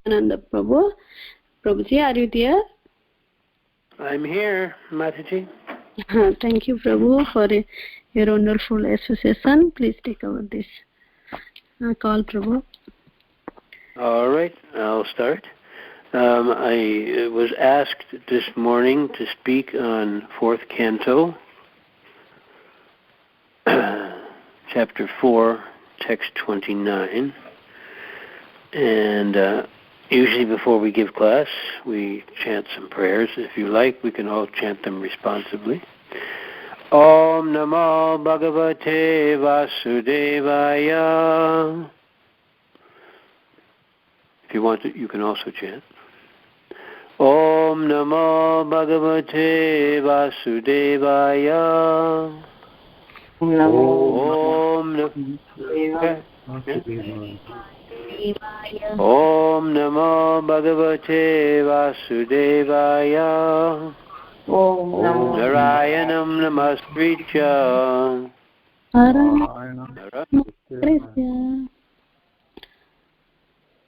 Shivananda Prabhu. Prabhuji, are you there? I'm here, Mataji. Thank you, Prabhu, for your wonderful association. Please take over this call, Prabhu. All right, I'll start. I was asked this morning to speak on 4th Canto, Chapter 4, Text 29. And usually before we give class, we chant some prayers. If you like, we can all chant them responsibly. Om Namo Bhagavate Vasudevaya. If you want to, you can also chant. Om Namo Bhagavate Vasudevaya. Om Namo Bhagavate Vasudevaya. Narayanam Namaskritya.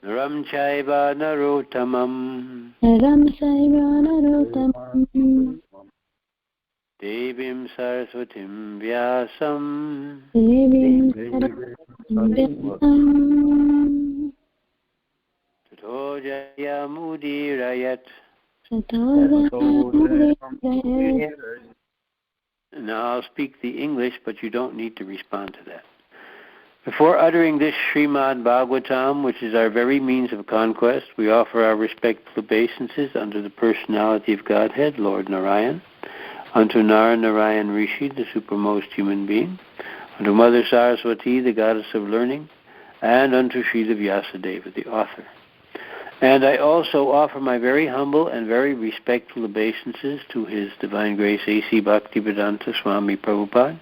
Naram Chaiva Narottamam. Devim Saraswatim Vyasam. Tato Jayamudirayat. Now I'll speak the English, but you don't need to respond to that. Before uttering this Srimad Bhagavatam, which is our very means of conquest, we offer our respectful obeisances unto the personality of Godhead, Lord Narayan, unto Narayan Rishi, the supermost human being, unto Mother Saraswati, the goddess of learning, and unto Srila Vyasadeva, the author. And I also offer my very humble and very respectful obeisances to His Divine Grace A.C. Bhaktivedanta Swami Prabhupada,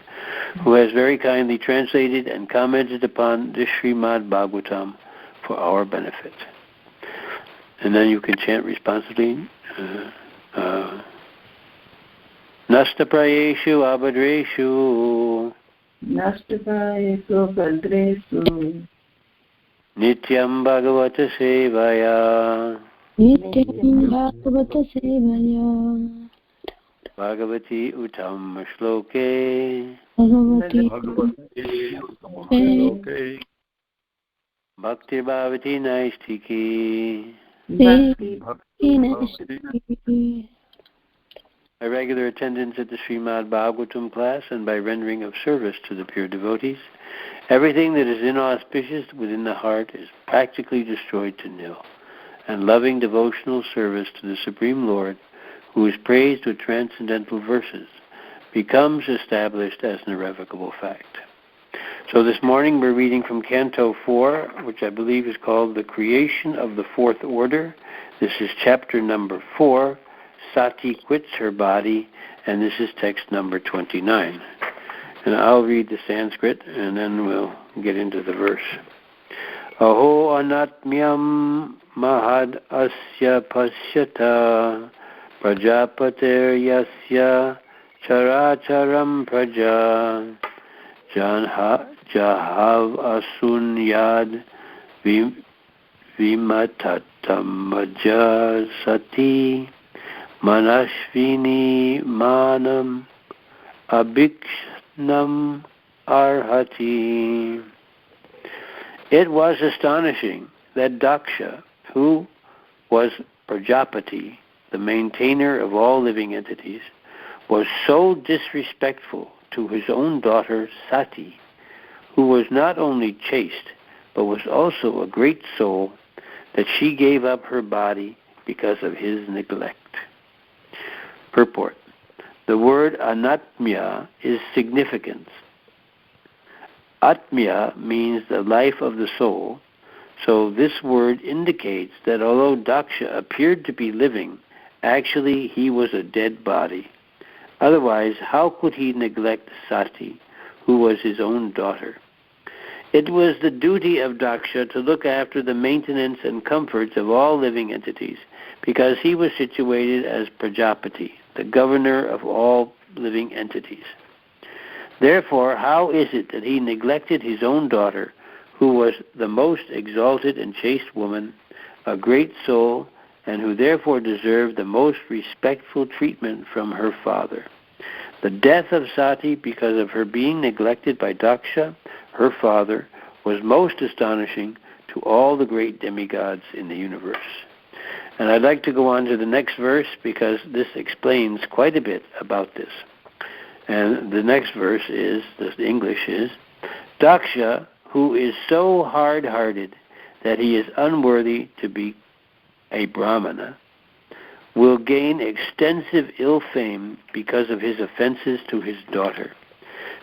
who has very kindly translated and commented upon this Srimad Bhagavatam for our benefit. And then you can chant responsibly. Nastaprayeshu abhadreshu. Nastaprayeshu abhadreshu. Nityam Bhagavata Sevaya. Nityam Bhagavata Sevaya. Bhagavati Uttam Shloke. Bhakti Bhavati Naistiki. By regular attendance at the Srimad Bhagavatam class and by rendering of service to the pure devotees, everything that is inauspicious within the heart is practically destroyed to nil, and loving devotional service to the Supreme Lord, who is praised with transcendental verses, becomes established as an irrevocable fact. So this morning we're reading from Canto 4, which I believe is called The Creation of the Fourth Order. This is chapter number 4, Sati quits her body, and this is text number 29. And I'll read the Sanskrit, and then we'll get into the verse. Aho anatmyam mahad asya pasyata prajapatir yasya characharam praja jahav asun yad vimatatam sati manashvini manam abikshnam arhati. It was astonishing that Daksha, who was Prajapati, the maintainer of all living entities, was so disrespectful to his own daughter Sati, who was not only chaste, but was also a great soul, that she gave up her body because of his neglect. Purport. The word anatmya is significance. Atmya means the life of the soul, so this word indicates that although Daksha appeared to be living, actually he was a dead body. Otherwise, how could he neglect Sati, who was his own daughter? It was the duty of Daksha to look after the maintenance and comforts of all living entities, because he was situated as Prajapati, the governor of all living entities. Therefore, how is it that he neglected his own daughter, who was the most exalted and chaste woman a great soul, and who therefore deserved the most respectful treatment from her father. The death of Sati, because of her being neglected by Daksha, her father, was most astonishing to all the great demigods in the universe. And I'd like to go on to the next verse because this explains quite a bit about this. And the next verse is, the English is, Daksha, who is so hard-hearted that he is unworthy to be a Brahmana, will gain extensive ill fame because of his offenses to his daughter,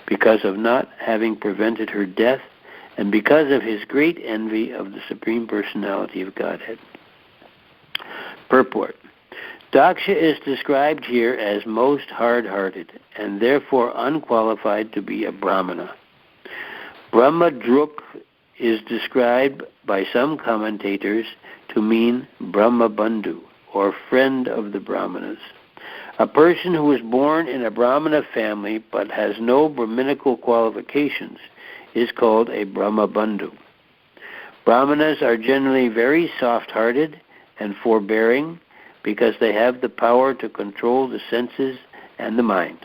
because of not having prevented her death, and because of his great envy of the Supreme Personality of Godhead. Purport. Daksha is described here as most hard-hearted and therefore unqualified to be a Brahmana. Brahmadruk is described by some commentators to mean Brahmabandhu, or friend of the Brahmanas. A person who is born in a Brahmana family but has no Brahminical qualifications is called a Brahmabandhu. Brahmanas are generally very soft-hearted and forbearing because they have the power to control the senses and the mind.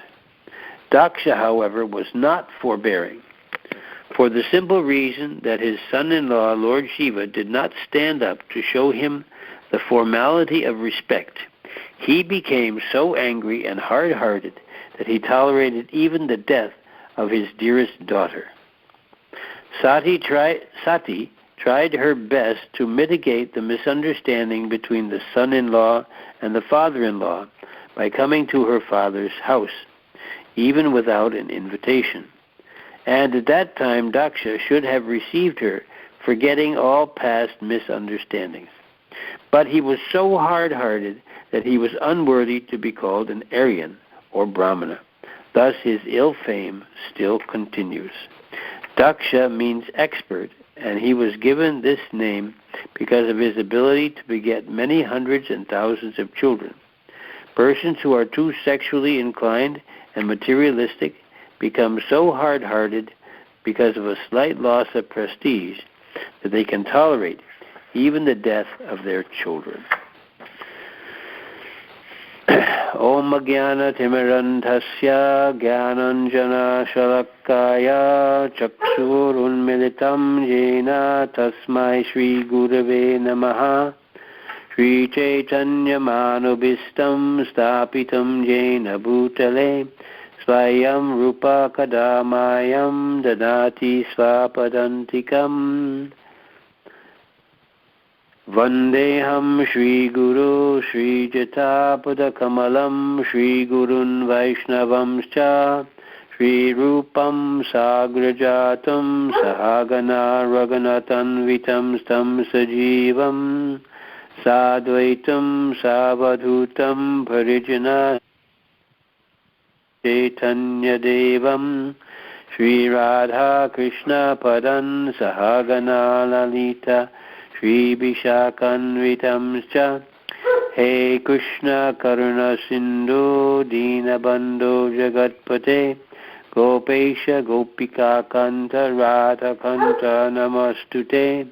Daksha, however, was not forbearing, for the simple reason that his son-in-law, Lord Shiva, did not stand up to show him the formality of respect. He became so angry and hard-hearted that he tolerated even the death of his dearest daughter. Sati tried her best to mitigate the misunderstanding between the son-in-law and the father-in-law by coming to her father's house, even without an invitation. And at that time, Daksha should have received her, forgetting all past misunderstandings. But he was so hard-hearted that he was unworthy to be called an Aryan or Brahmana. Thus his ill fame still continues. Daksha means expert, and he was given this name because of his ability to beget many hundreds and thousands of children. Persons who are too sexually inclined and materialistic become so hard-hearted because of a slight loss of prestige that they can tolerate even the death of their children. Om Jnana Timirandhasya Jnananjana Shalakaya Chakshur Unmilitam Jena Tasmai Shri Gurave Namaha Shri Chaitanya Manubhistam Stapitam Jena Bhutale Swayam Rupa Kadamayam Dadati Swapadantikam Vandeham Shri Guru Shri Jatapada Kamalam Shri Gurun Vaishnavamscha Shri Rupam Sagrajatam Sahagana Raganatanvitam Stam Sajivam Sadvaitam Savadhutam Parijana Chaitanya Devam Shri Radha Krishna Padan Sahagana Lalita Shri Vishakanvitamscha He Krishna Karuna Sindhu Dinabandho Jagatpate Gopesha Gopika Kanta Radha Kanta Namastute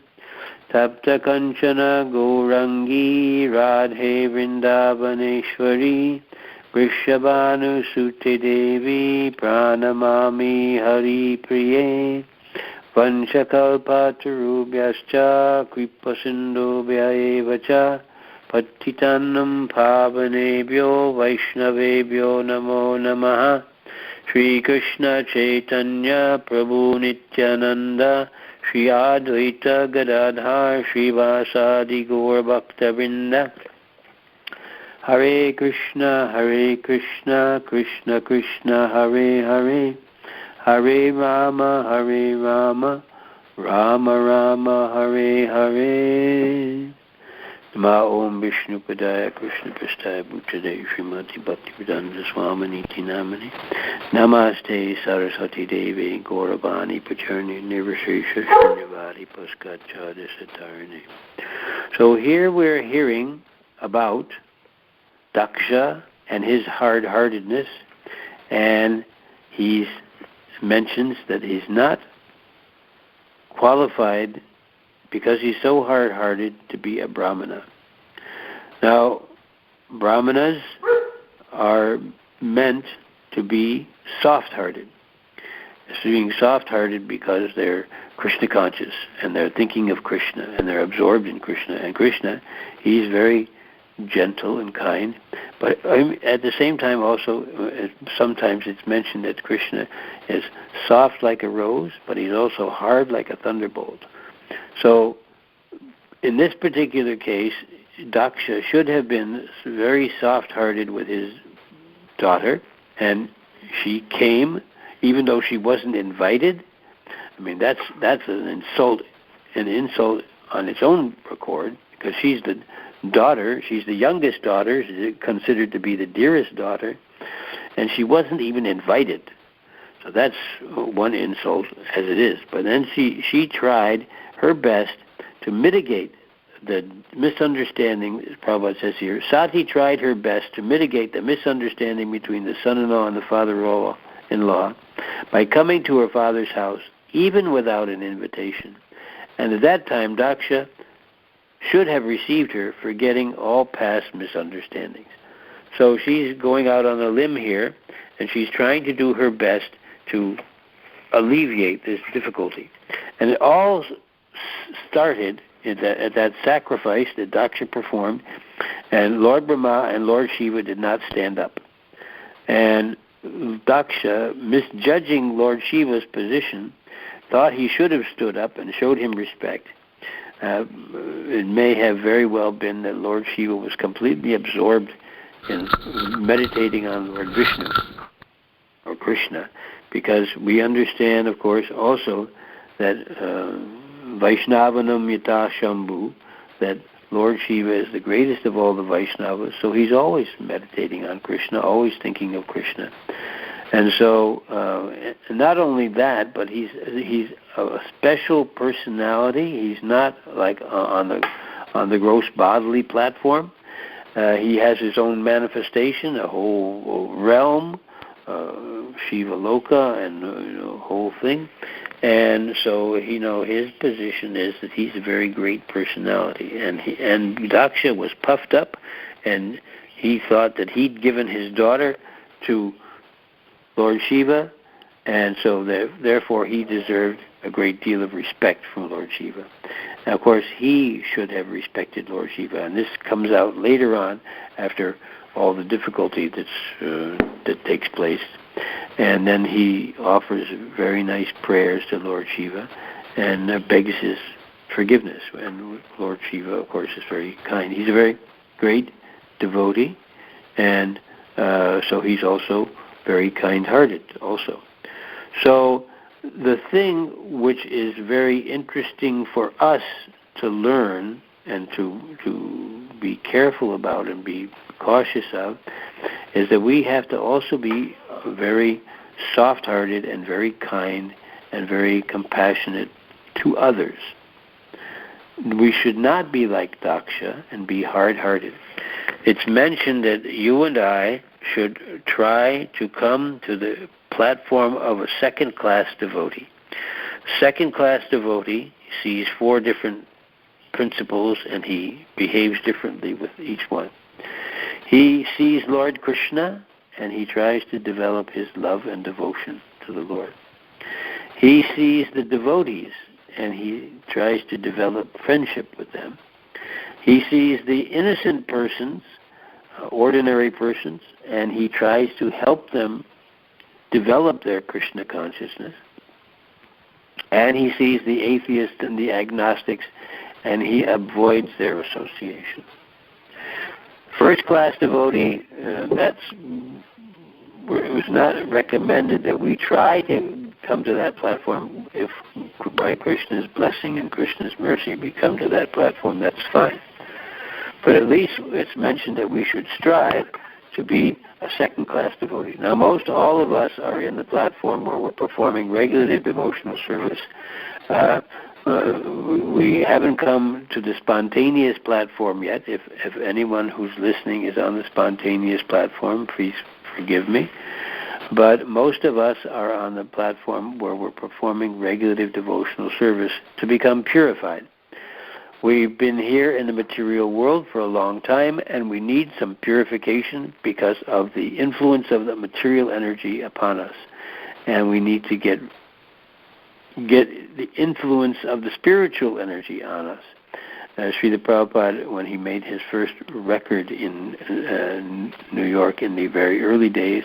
Tapta Kanchana Gourangi Radhe Vrindavaneshwari Vrishabhanu Sute Devi Pranamami Hari Priye Vanchakalpatarubhyascha Kripasindubhya evacha Pattitanam Pavanebhyo Vaishnavebhyo Namo Namaha Shri Krishna Chaitanya Prabhu Nityananda Shri Advaita Gadadhar Shri Vasadi Gaur Bhaktavrinda Hare Krishna Krishna Krishna Hare Hare Hare Rama, Rama Rama, Hare Hare. Nama Om Vishnu Padaya Krishna Prasthaya Bhutade Srimati Bhaktivedanta Swamini Namani Namaste Saraswati Devi Gauravani Pacharni Nirvashesha Shunyavadi Paskachada Satarni. So here we're hearing about Daksha and his hard-heartedness, and mentions that he's not qualified because he's so hard-hearted to be a Brahmana. Now, Brahmanas are meant to be soft-hearted. So being soft-hearted because they're Krishna conscious and they're thinking of Krishna and they're absorbed in Krishna. And Krishna, he's very gentle and kind, but at the same time also sometimes it's mentioned that Krishna is soft like a rose, but he's also hard like a thunderbolt. So in this particular case, Daksha should have been very soft-hearted with his daughter, and she came even though she wasn't invited. I mean, that's an insult on its own accord, because she's the daughter, she's the youngest daughter, she's considered to be the dearest daughter, and she wasn't even invited. So that's one insult as it is. But then she tried her best to mitigate the misunderstanding. Prabhupada says here, Sati tried her best to mitigate the misunderstanding between the son-in-law and the father-in-law by coming to her father's house, even without an invitation. And at that time, Daksha should have received her, forgetting all past misunderstandings. So she's going out on a limb here, and she's trying to do her best to alleviate this difficulty. And it all started at that sacrifice that Daksha performed, and Lord Brahma and Lord Shiva did not stand up. And Daksha, misjudging Lord Shiva's position, thought he should have stood up and showed him respect. It may have very well been that Lord Shiva was completely absorbed in meditating on Lord Vishnu or Krishna, because we understand, of course, also that Vaishnavanam Yata Shambhu, that Lord Shiva is the greatest of all the Vaishnavas, so he's always meditating on Krishna, always thinking of Krishna. And so, not only that, but he's a special personality. He's not like on the gross bodily platform. He has his own manifestation, a whole realm, Shiva Loka, and whole thing. And so, his position is that he's a very great personality. And Daksha was puffed up, and he thought that he'd given his daughter to Lord Shiva, and so therefore he deserved a great deal of respect from Lord Shiva. Now, of course, he should have respected Lord Shiva, and this comes out later on after all the difficulty that takes place. And then he offers very nice prayers to Lord Shiva and begs his forgiveness. And Lord Shiva, of course, is very kind. He's a very great devotee, and so he's also very kind-hearted also. So the thing which is very interesting for us to learn and to be careful about and be cautious of is that we have to also be very soft-hearted and very kind and very compassionate to others. We should not be like Daksha and be hard-hearted. It's mentioned that you and I should try to come to the platform of a second-class devotee. Second-class devotee sees 4 different principles, and he behaves differently with each one. He sees Lord Krishna, and he tries to develop his love and devotion to the Lord. He sees the devotees, and he tries to develop friendship with them. He sees the innocent persons, ordinary persons, and he tries to help them develop their Krishna consciousness. And he sees the atheists and the agnostics, and he avoids their association. First-class devotee, it was not recommended that we try to come to that platform. If by Krishna's blessing and Krishna's mercy we come to that platform, that's fine. But at least it's mentioned that we should strive to be a second-class devotee. Now, most all of us are in the platform where we're performing regulative devotional service. We haven't come to the spontaneous platform yet. If anyone who's listening is on the spontaneous platform, please forgive me. But most of us are on the platform where we're performing regulative devotional service to become purified. We've been here in the material world for a long time, and we need some purification because of the influence of the material energy upon us. And we need to get the influence of the spiritual energy on us. Srila Prabhupada, when he made his first record in New York in the very early days,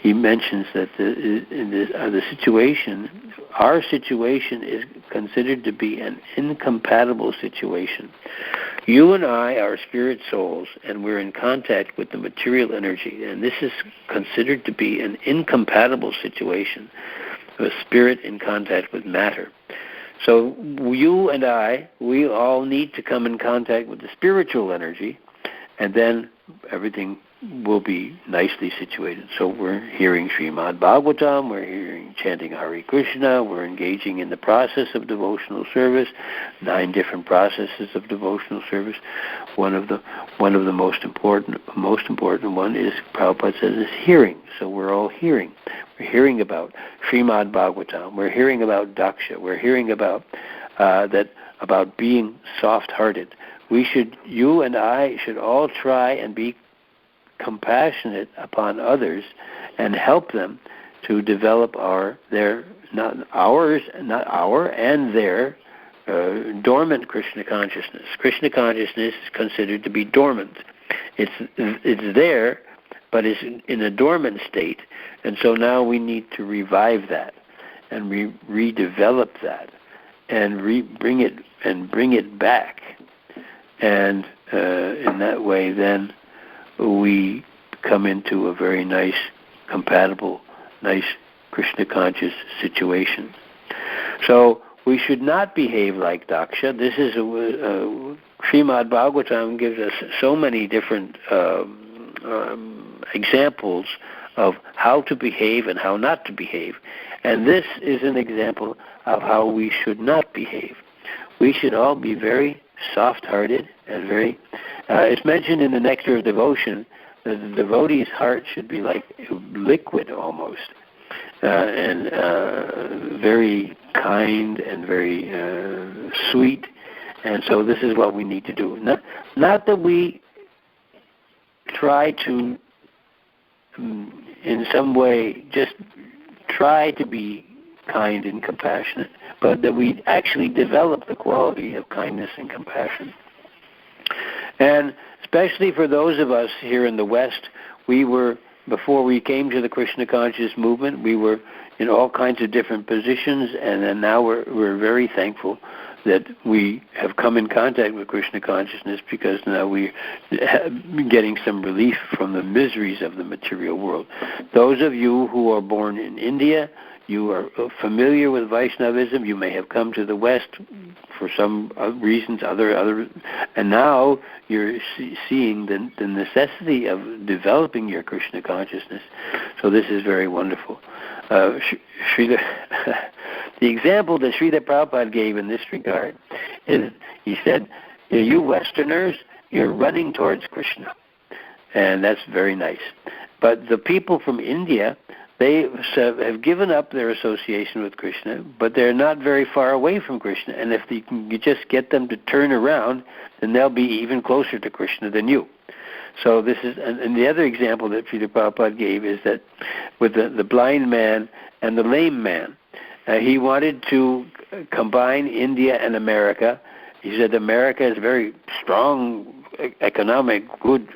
he mentions that the situation, our situation, is considered to be an incompatible situation. You and I are spirit souls, and we're in contact with the material energy, and this is considered to be an incompatible situation, a spirit in contact with matter. So you and I, we all need to come in contact with the spiritual energy, and then everything will be nicely situated. So we're hearing Srimad Bhagavatam, we're chanting Hare Krishna, we're engaging in the process of devotional service, 9 different processes of devotional service. One of the most important one is, Prabhupada says, is hearing. So we're all hearing. We're hearing about Srimad Bhagavatam. We're hearing about Daksha. We're hearing about about being soft-hearted. You and I should all try and be compassionate upon others and help them to develop their dormant Krishna consciousness. Krishna consciousness is considered to be dormant. It's there, but it's in a dormant state, and so now we need to revive that and redevelop that and bring it back, and in that way, then we come into a very nice, compatible, nice Krishna conscious situation. So we should not behave like Daksha. This is Srimad Bhagavatam gives us so many different examples of how to behave and how not to behave. And this is an example of how we should not behave. We should all be very soft-hearted and very... it's mentioned in the Nectar of Devotion that the devotee's heart should be like liquid almost, and very kind and very sweet. And so this is what we need to do. Not that we try to, in some way, just try to be kind and compassionate, but that we actually develop the quality of kindness and compassion. And especially for those of us here in the West, before we came to the Krishna conscious movement, we were in all kinds of different positions, and then now we're very thankful that we have come in contact with Krishna consciousness, because now we're getting some relief from the miseries of the material world. Those of you who are born in India, you are familiar with Vaishnavism. You may have come to the West for some reasons, and now you're seeing the necessity of developing your Krishna consciousness. So this is very wonderful. The example that Srila Prabhupada gave in this regard is, he said, you Westerners, you're running towards Krishna. And that's very nice. But the people from India, they have given up their association with Krishna, but they're not very far away from Krishna. And if you can just get them to turn around, then they'll be even closer to Krishna than you. So this is, and the other example that Srila Prabhupada gave is that with the blind man and the lame man, he wanted to combine India and America. He said America is very strong, economic, good,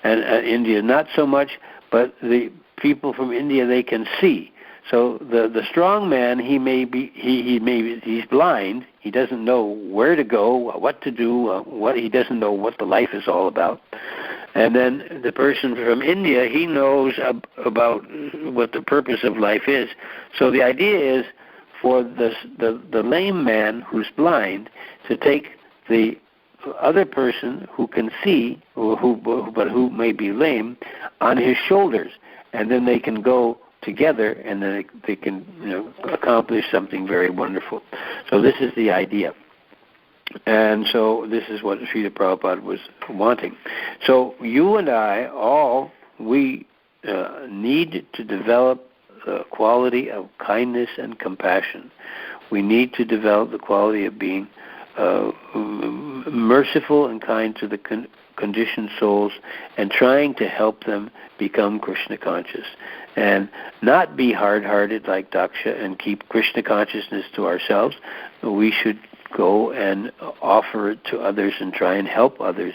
and India not so much, but the people from India, they can see. So the strong man, he's blind. He doesn't know where to go, what to do, he doesn't know what the life is all about. And then the person from India, he knows about what the purpose of life is. So the idea is for the lame man who's blind to take the other person who can see, but who may be lame, on his shoulders, and then they can go together, and then they can accomplish something very wonderful. So this is the idea. And so this is what Srila Prabhupada was wanting. So you and I, we need to develop the quality of kindness and compassion. We need to develop the quality of being merciful and kind to the conditioned souls, and trying to help them become Krishna conscious, and not be hard-hearted like Daksha and keep Krishna consciousness to ourselves. We should go and offer it to others and try and help others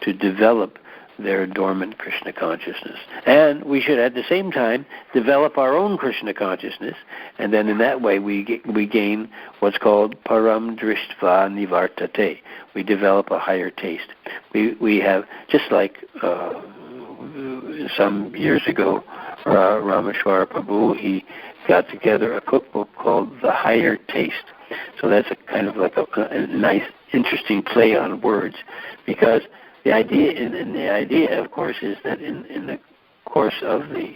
to develop their dormant Krishna consciousness. And we should at the same time develop our own Krishna consciousness, and then in that way we gain what's called param drishtva nivartate. We develop a higher taste. We have, just like some years ago, Rameshwara Prabhu, he got together a cookbook called The Higher Taste. So that's a kind of like a nice, interesting play on words, because the idea, of course, is that in the course of the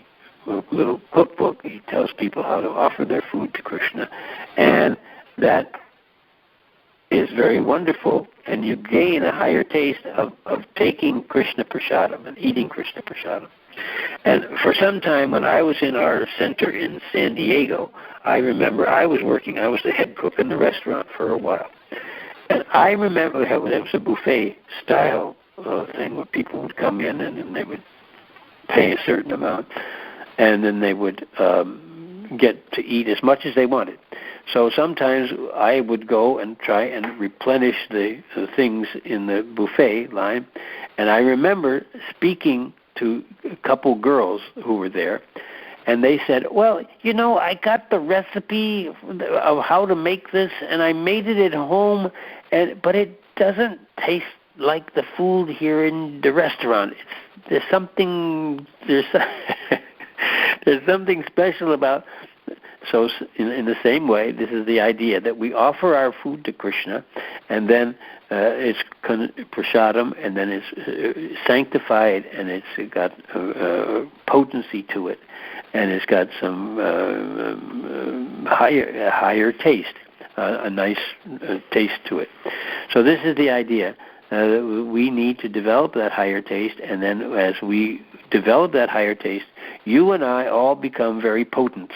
little cookbook, he tells people how to offer their food to Krishna, and that is very wonderful, and you gain a higher taste of taking Krishna Prasadam and eating Krishna Prasadam. And for some time, when I was in our center in San Diego, I remember I was the head cook in the restaurant for a while. And I remember it was a buffet style thing where people would come in and then they would pay a certain amount, and then they would get to eat as much as they wanted. So sometimes I would go and try and replenish the things in the buffet line, and I remember speaking to a couple girls who were there, and they said, well, I got the recipe of how to make this, and I made it at home, but it doesn't taste like the food here in the restaurant. There's something special about. So in the same way, this is the idea that we offer our food to Krishna, and then it's prasadam, and then it's sanctified, and it's got potency to it, and it's got some higher taste, a nice taste to it. So this is the idea. We need to develop that higher taste, and then as we develop that higher taste, you and I all become very potent.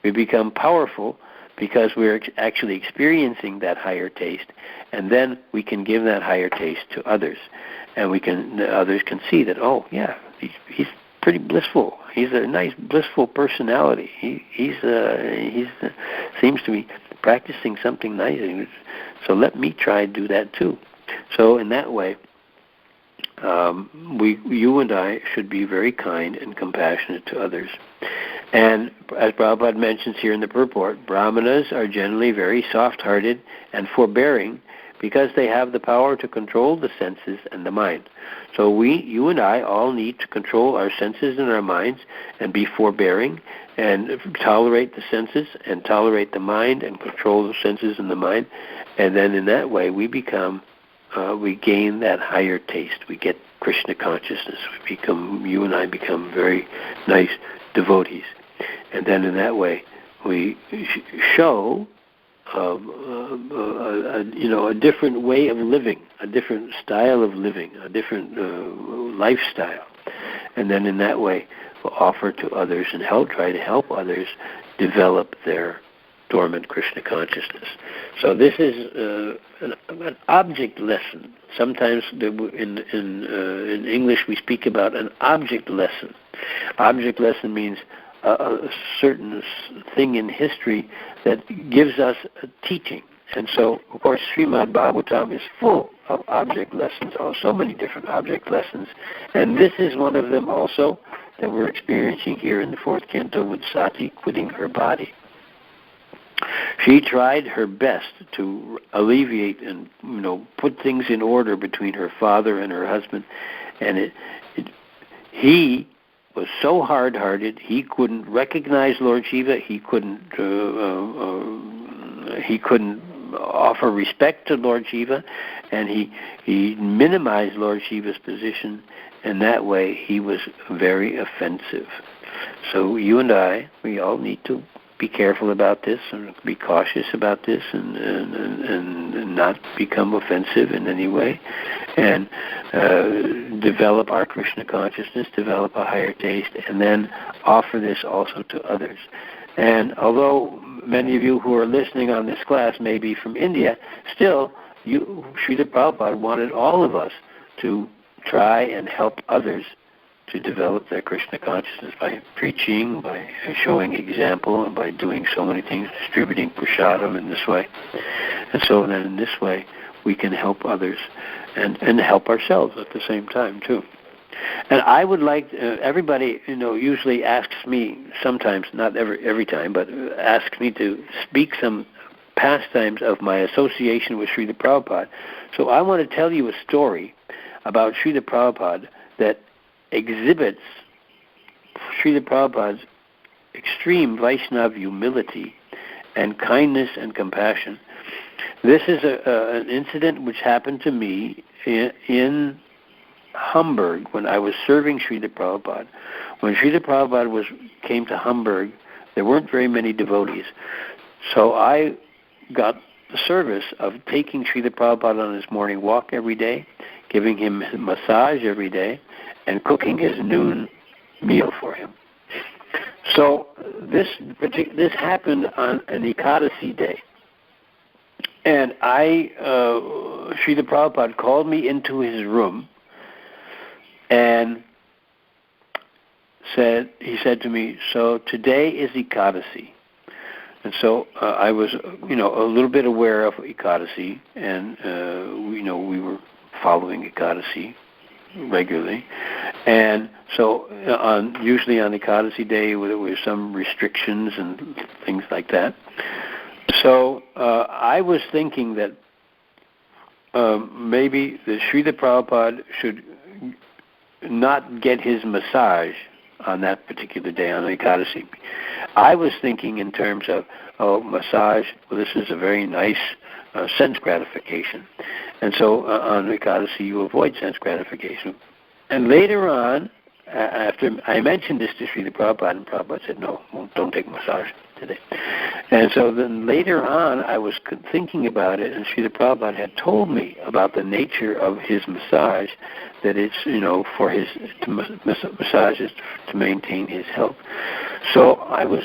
We become powerful because we're actually experiencing that higher taste, and then we can give that higher taste to others, and others can see that, oh yeah, he's pretty blissful. He's a nice blissful personality. He seems to be practicing something nice. So let me try to do that too. So in that way, you and I should be very kind and compassionate to others. And as Prabhupada mentions here in the purport, Brahmanas are generally very soft-hearted and forbearing because they have the power to control the senses and the mind. So you and I all need to control our senses and our minds and be forbearing and tolerate the senses and tolerate the mind and control the senses and the mind. And then in that way we gain that higher taste. We get Krishna consciousness. You and I become very nice devotees. And then in that way, we show a different way of living, a different style of living, a different lifestyle. And then in that way, we'll offer to others and try to help others develop their dormant Krishna consciousness. So this is an object lesson. Sometimes in English we speak about an object lesson. Object lesson means a certain thing in history that gives us a teaching. And so, of course, Srimad Bhagavatam is full of object lessons, so many different object lessons. And this is one of them also that we're experiencing here in the fourth canto with Sati quitting her body. She tried her best to alleviate and put things in order between her father and her husband, and he was so hard-hearted. He couldn't recognize Lord Shiva. He couldn't offer respect to Lord Shiva, and he minimized Lord Shiva's position. And that way, he was very offensive. So you and I, we all need to be careful about this and be cautious about this and not become offensive in any way, and develop our Krishna consciousness, develop a higher taste, and then offer this also to others. And although many of you who are listening on this class may be from India. Still, Srila Prabhupada wanted all of us to try and help others to develop their Krishna consciousness by preaching, by showing example, and by doing so many things, distributing prasadam in this way. And so then in this way, we can help others and help ourselves at the same time, too. And I would like, everybody, usually asks me sometimes, not every time, but asks me to speak some pastimes of my association with Srila Prabhupada. So I want to tell you a story about Srila Prabhupada that exhibits Srila Prabhupada's extreme Vaishnava humility and kindness and compassion. This is an incident which happened to me in Hamburg when I was serving Srila Prabhupada. When Srila Prabhupada came to Hamburg, there weren't very many devotees. So I got the service of taking Srila Prabhupada on his morning walk every day, giving him a massage every day, and cooking his noon meal for him. So this happened on an Ekadasi day. And Srila Prabhupada called me into his room and he said to me, so today is Ekadasi. And so I was, a little bit aware of Ekadasi, and, we were following Ekadasi regularly. And so usually on Ekadasi day, there were some restrictions and things like that. So I was thinking that maybe the Srila Prabhupada should not get his massage on that particular day on Ekadasi. I was thinking in terms of, massage, well, this is a very nice sense gratification. And so on Ekadasi, you avoid sense gratification. And later on, after I mentioned this to Srila Prabhupada, and Prabhupada said, no, don't take massage today. And so then later on, I was thinking about it, and Srila Prabhupada had told me about the nature of his massage, that it's, for his massages to maintain his health. So I was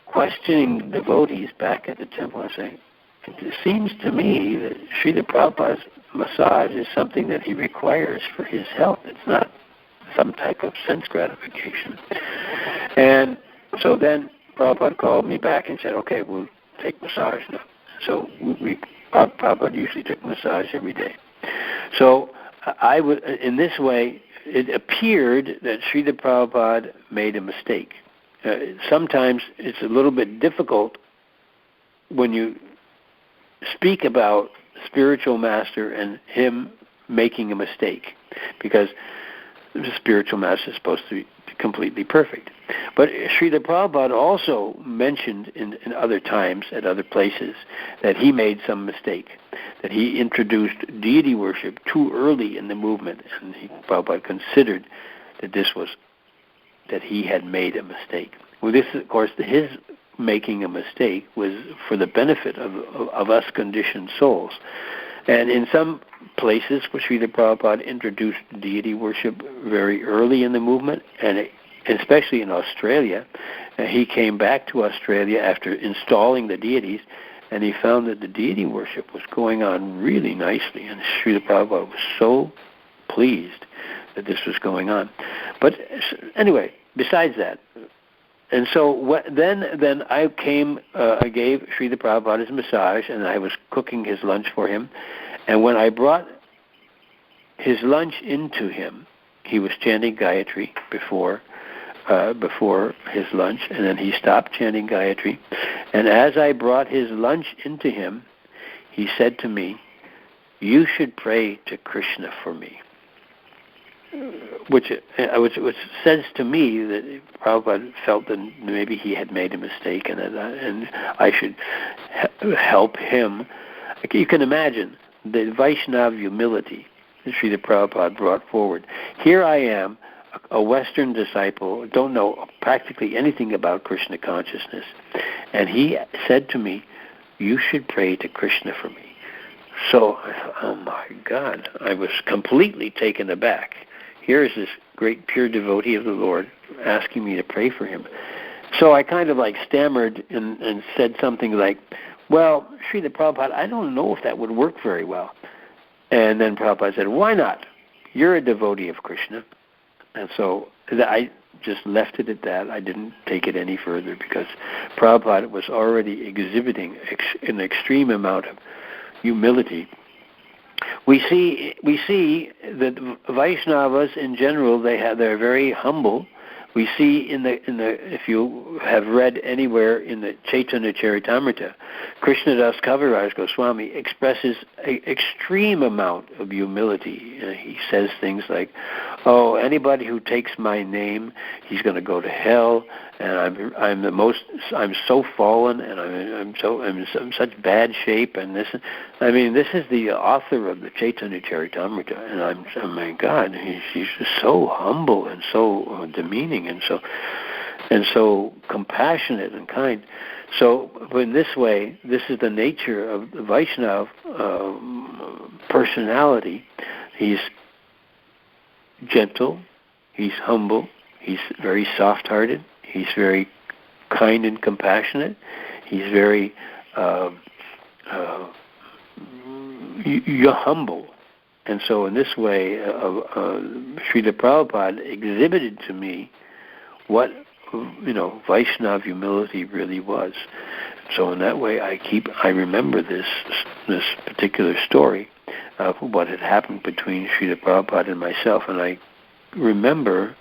questioning devotees back at the temple and saying, it seems to me that Srila Prabhupada's massage is something that he requires for his health. It's not some type of sense gratification. And so then Prabhupada called me back and said, okay, we'll take massage now. So Prabhupada usually took massage every day. So in this way, it appeared that Srila Prabhupada made a mistake. Sometimes it's a little bit difficult when you speak about spiritual master and him making a mistake, because the spiritual master is supposed to be completely perfect. But Srila Prabhupada also mentioned in other times, at other places, that he made some mistake, that he introduced deity worship too early in the movement, and Prabhupada considered that he had made a mistake. Well, this, of course, his making a mistake was for the benefit of us conditioned souls. And in some places where Srila Prabhupada introduced deity worship very early in the movement, and especially in Australia, he came back to Australia after installing the deities, and he found that the deity worship was going on really nicely, and Srila Prabhupada was so pleased that this was going on. But anyway, besides that, and so then I came, I gave Srila Prabhupada his massage, and I was cooking his lunch for him. And when I brought his lunch into him, he was chanting Gayatri before his lunch, and then he stopped chanting Gayatri. And as I brought his lunch into him, he said to me, "You should pray to Krishna for me." Which says to me that Prabhupada felt that maybe he had made a mistake, and I should help him. You can imagine the Vaishnava humility that Srila Prabhupada brought forward. Here I am, a Western disciple, don't know practically anything about Krishna consciousness, and he said to me, "You should pray to Krishna for me." So I thought, oh my God, I was completely taken aback. Here is this great pure devotee of the Lord asking me to pray for him. So I kind of like stammered and said something like, well, Srila Prabhupada, I don't know if that would work very well. And then Prabhupada said, why not? You're a devotee of Krishna. And so I just left it at that. I didn't take it any further because Prabhupada was already exhibiting an extreme amount of humility. We see that Vaishnavas in general, they're very humble. We see in the if you have read anywhere in the Chaitanya Charitamrita, Krishnadas Kaviraj Goswami expresses an extreme amount of humility. He says things like, "Oh, anybody who takes my name, he's going to go to hell, and I'm so fallen, and I'm in such bad shape, and this." I mean, this is the author of the Chaitanya Charitamrita, and oh my God, he's just so humble and so demeaning and so compassionate and kind. So in this way, this is the nature of the Vaishnava personality. He's gentle, he's humble, he's very soft-hearted, he's very kind and compassionate, he's very you're humble. And so in this way, Srila Prabhupada exhibited to me what Vaishnava humility really was. So in that way, I remember this particular story of what had happened between Srila Prabhupada and myself, and I remember,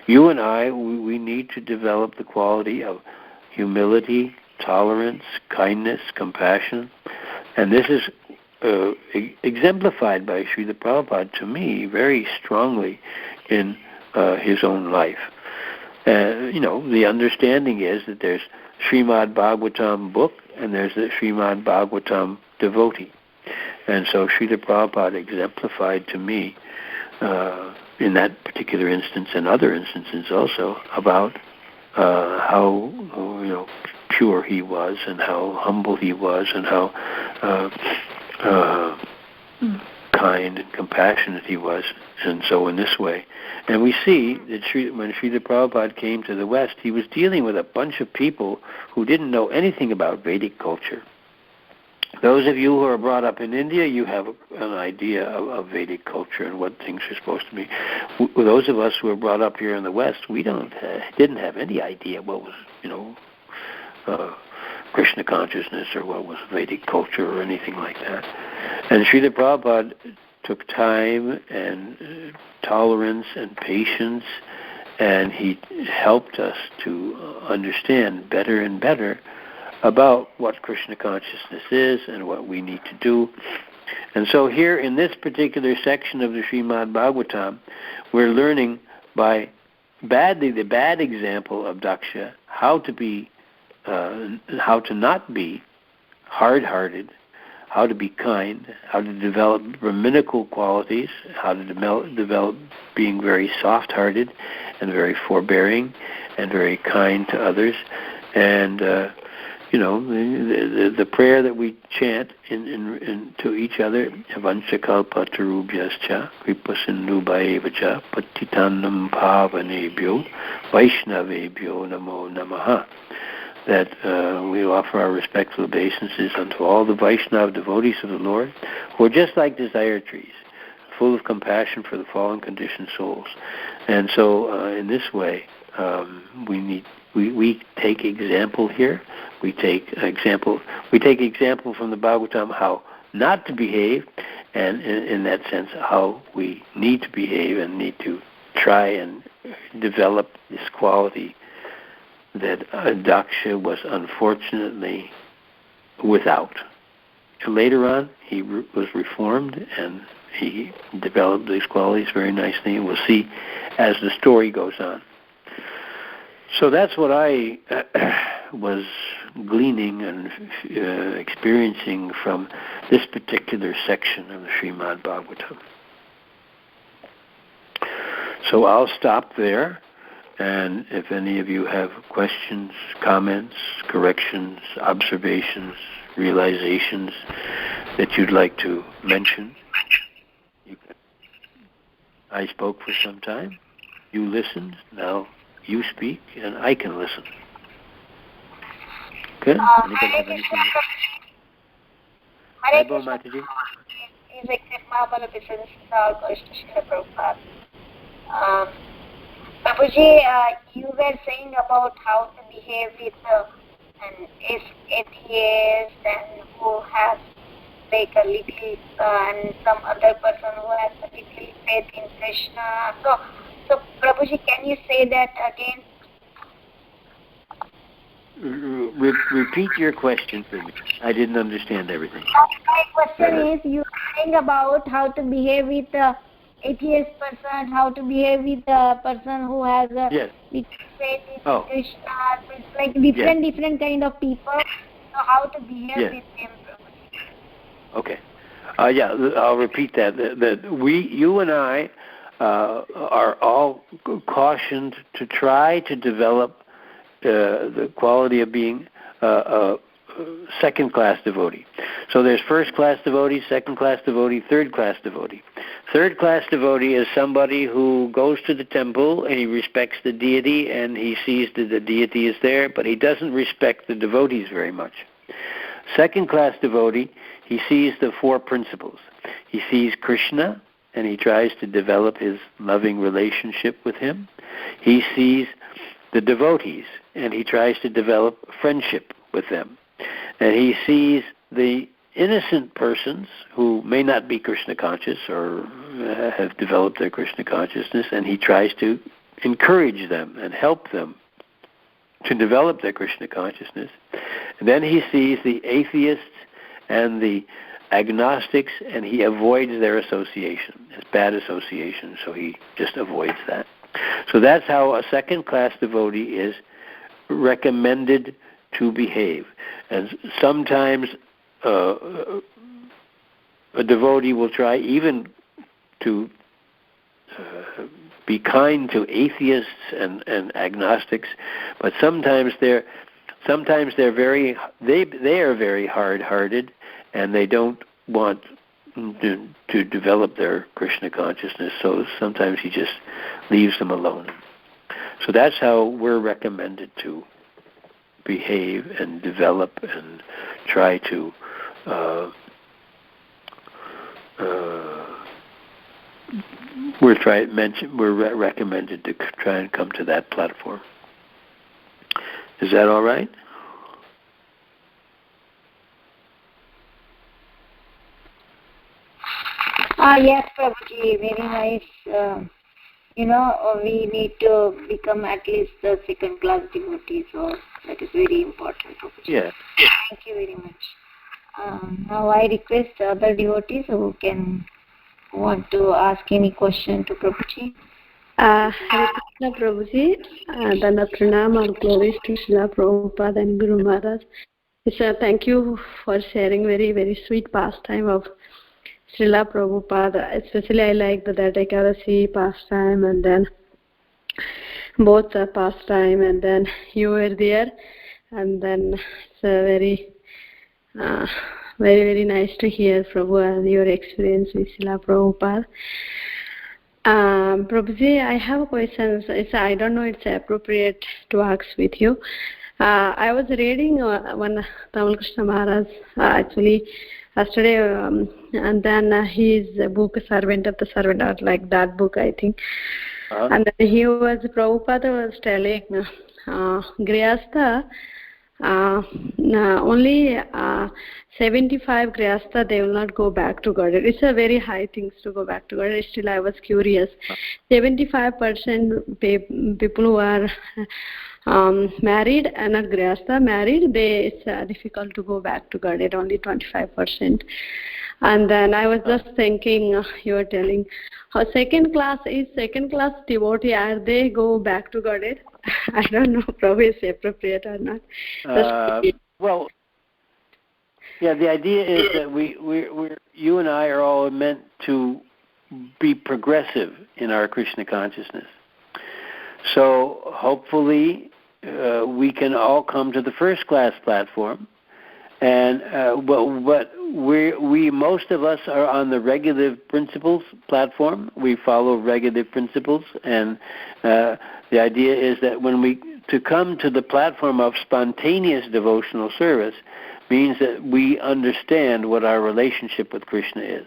you and I, we need to develop the quality of humility, tolerance, kindness, compassion, and this is exemplified by Srila Prabhupada to me very strongly in his own life. The understanding is that there's Srimad Bhagavatam book and there's the Srimad Bhagavatam devotee. And so Srila Prabhupada exemplified to me in that particular instance and other instances also about how pure he was and how humble he was and how kind and compassionate he was. And so in this way, and we see that when Srila Prabhupada came to the West, he was dealing with a bunch of people who didn't know anything about Vedic culture. Those of you who are brought up in India, you have an idea of Vedic culture and what things are supposed to be. Those of us who are brought up here in the West, we didn't have any idea what was, Krishna consciousness or what was Vedic culture or anything like that. And Srila Prabhupada took time and tolerance and patience, and he helped us to understand better and better about what Krishna consciousness is and what we need to do. And so here in this particular section of the Srimad Bhagavatam, we're learning by the bad example of Daksha how to not be hard-hearted, how to be kind, how to develop Brahminical qualities, how to develop being very soft-hearted and very forbearing and very kind to others. And the prayer that we chant in to each other, Vanchakalpa Tarubhyascha, Kripasindubhaevacha, Patitannam Pavanebhyo, Vaishnavebhyo Namo Namaha. That we offer our respectful obeisances unto all the Vaishnava devotees of the Lord, who are just like desire trees, full of compassion for the fallen conditioned souls. And so in this way, we take example here. We take example from the Bhagavatam how not to behave, and in that sense how we need to behave and need to try and develop this quality that Daksha was unfortunately without. Later on, he was reformed and he developed these qualities very nicely, and we'll see as the story goes on. So that's what I was gleaning and experiencing from this particular section of the Srimad Bhagavatam. So I'll stop there. And if any of you have questions, comments, corrections, observations, realizations that you'd like to mention, you can. I spoke for some time. You listened. Now you speak, and I can listen. Good. Anybody have anything? Hare Krishna. Please accept Mahamala This is our question, Srila Prabhupada. Prabhuji, you were saying about how to behave with an atheist and who has like a little and some other person who has a little faith in Krishna. So Prabhuji, can you say that again? Repeat your question for me. I didn't understand everything. My question is, you were saying about how to behave with atheist person, how to behave with a person who has a little faith in Krishna. So it's like different kind of people. So how to behave with them? Okay. I'll repeat that. You and I are all cautioned to try to develop the quality of being a second-class devotee. So there's first-class devotee, second-class devotee, third-class devotee. Third-class devotee is somebody who goes to the temple and he respects the deity and he sees that the deity is there, but he doesn't respect the devotees very much. Second-class devotee, he sees the four principles. He sees Krishna and he tries to develop his loving relationship with him. He sees the devotees and he tries to develop friendship with them. And he sees the innocent persons who may not be Krishna conscious or have developed their Krishna consciousness, and he tries to encourage them and help them to develop their Krishna consciousness. And then he sees the atheists and the agnostics, and he avoids their association. It's bad association, so he just avoids that. So that's how a second-class devotee is recommended to behave. And sometimes a devotee will try even to be kind to atheists and agnostics, but sometimes they are very hard-hearted, and they don't want to develop their Krishna consciousness. So sometimes he just leaves them alone. So that's how we're recommended to behave and develop and try to we're recommended to try and come to that platform. Is that all right? Yes, Prabhuji, very nice. We need to become at least the second-class devotee, so that is very important, Prabhuji. Yeah. Thank you very much. Now I request other devotees who want to ask any question to Prabhuji. Hare Krishna, Prabhuji. Dana pranam and glories to Srila Prabhupada and Guru Maharaj. Thank you for sharing very, very sweet pastime of Srila Prabhupada. Especially I like the Ekadasi pastime, and then both the pastime, and then you were there, and then it's very, very nice to hear Prabhu and your experience with Srila Prabhupada. Prabhuji, I have a question. I don't know it's appropriate to ask with you. I was reading one Tamal Krishna Maharaj actually yesterday, and then his book Servant of the Servant, or like that book, I think. And then Prabhupada was telling Grihastha, only 75 Grihastha, they will not go back to God. It's a very high things to go back to God. Still, I was curious. 75% people who are married and not Grihastha, married, it's difficult to go back to God. It only 25%. And then I was just thinking, you were telling, second class devotee, are they go back to Godhead? I don't know, probably it's appropriate or not. Well, yeah, the idea is that you and I are all meant to be progressive in our Krishna consciousness. So hopefully we can all come to the first class platform And what we most of us are on the regulative principles platform. We follow regulative principles, and the idea is that to come to the platform of spontaneous devotional service means that we understand what our relationship with Krishna is.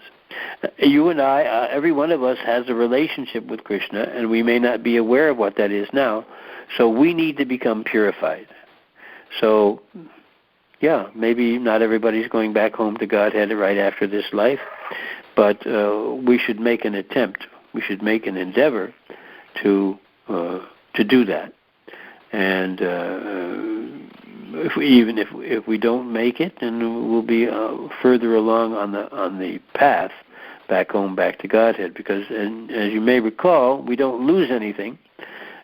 You and I, every one of us has a relationship with Krishna, and we may not be aware of what that is now, so we need to become purified. So, yeah, maybe not everybody's going back home to Godhead right after this life, but we should make an attempt. We should make an endeavor to do that. And if we don't make it, then we'll be further along on the path back home, back to Godhead. Because, and as you may recall, we don't lose anything.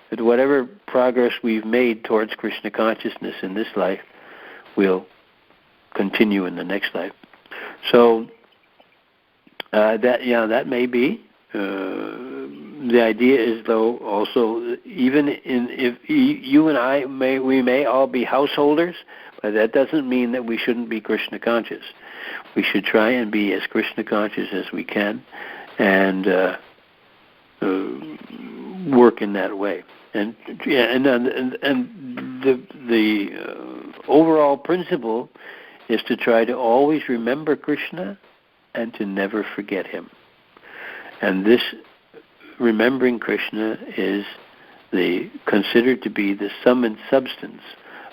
But whatever progress we've made towards Krishna consciousness in this life will continue in the next life. So that may be. The idea is, though, also even if you and I may all be householders, but that doesn't mean that we shouldn't be Krishna conscious. We should try and be as Krishna conscious as we can, and work in that way. And the overall principle is to try to always remember Krishna and to never forget him. And this remembering Krishna is considered to be the sum and substance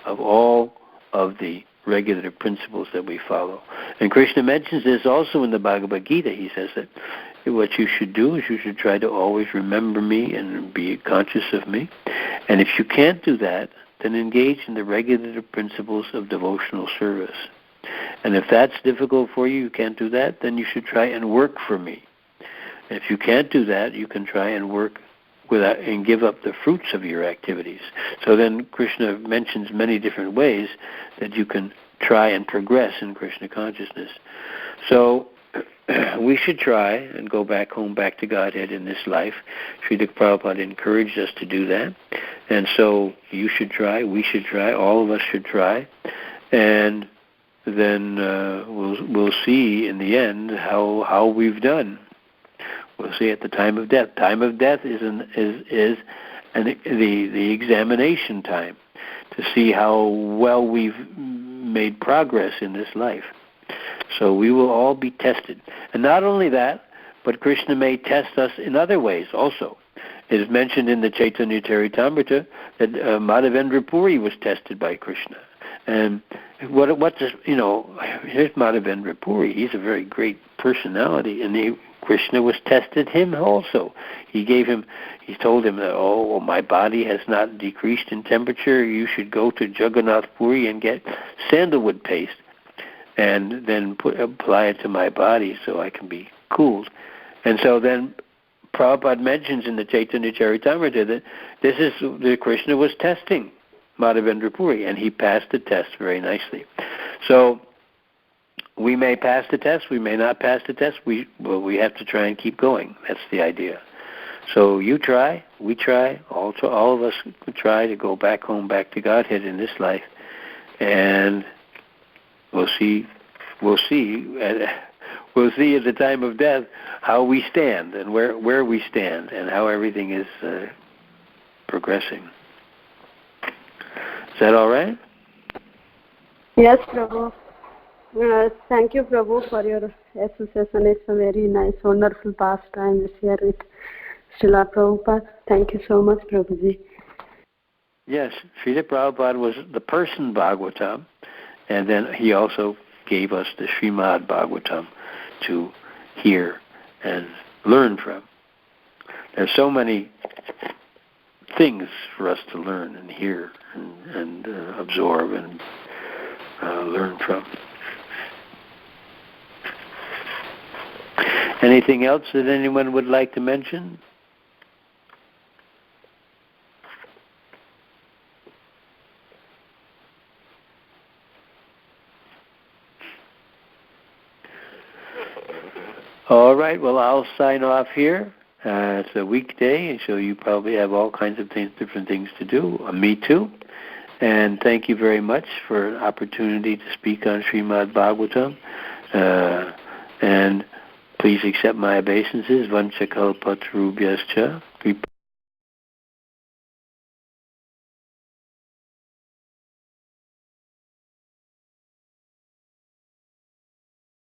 of all of the regulative principles that we follow. And Krishna mentions this also in the Bhagavad Gita. He says that what you should do is you should try to always remember me and be conscious of me. And if you can't do that, then engage in the regulative principles of devotional service. And if that's difficult for you, you can't do that, then you should try and work for me. If you can't do that, you can try and work and give up the fruits of your activities. So then Krishna mentions many different ways that you can try and progress in Krishna consciousness. So we should try and go back home, back to Godhead in this life. Srila Prabhupada encouraged us to do that. And so you should try, we should try, all of us should try. And then we'll see in the end how we've done. We'll see at the time of death. Time of death is the examination time to see how well we've made progress in this life. So we will all be tested. And not only that, but Krishna may test us in other ways also. It is mentioned in the Chaitanya Charitamrita that Madhavendra Puri was tested by Krishna. And here's Madhavendra Puri. He's a very great personality, and Krishna was tested him also. He told him that, my body has not decreased in temperature. You should go to Jagannath Puri and get sandalwood paste, and then apply it to my body so I can be cooled. And so then Prabhupada mentions in the Chaitanya Charitamrita that that Krishna was testing Madhavendra Puri, and he passed the test very nicely. So we may pass the test, we may not pass the test. We have to try and keep going. That's the idea. So you try, we try, all of us try to go back home, back to Godhead in this life, and we'll see at the time of death how we stand and where we stand and how everything is progressing. Is that all right? Yes, Prabhu. Thank you, Prabhu, for your association. It's a very nice, wonderful pastime this year with Srila Prabhupada. Thank you so much, Prabhuji. Yes, Srila Prabhupada was the person Bhagavatam, and then he also gave us the Srimad Bhagavatam to hear and learn from. There's so many things for us to learn and hear and absorb and learn from. Anything else that anyone would like to mention? All right, well, I'll sign off here. It's a weekday, and so you probably have all kinds of different things to do. Me too. And thank you very much for an opportunity to speak on Srimad Bhagavatam. And please accept my obeisances. Vanchakalpatarubhyascha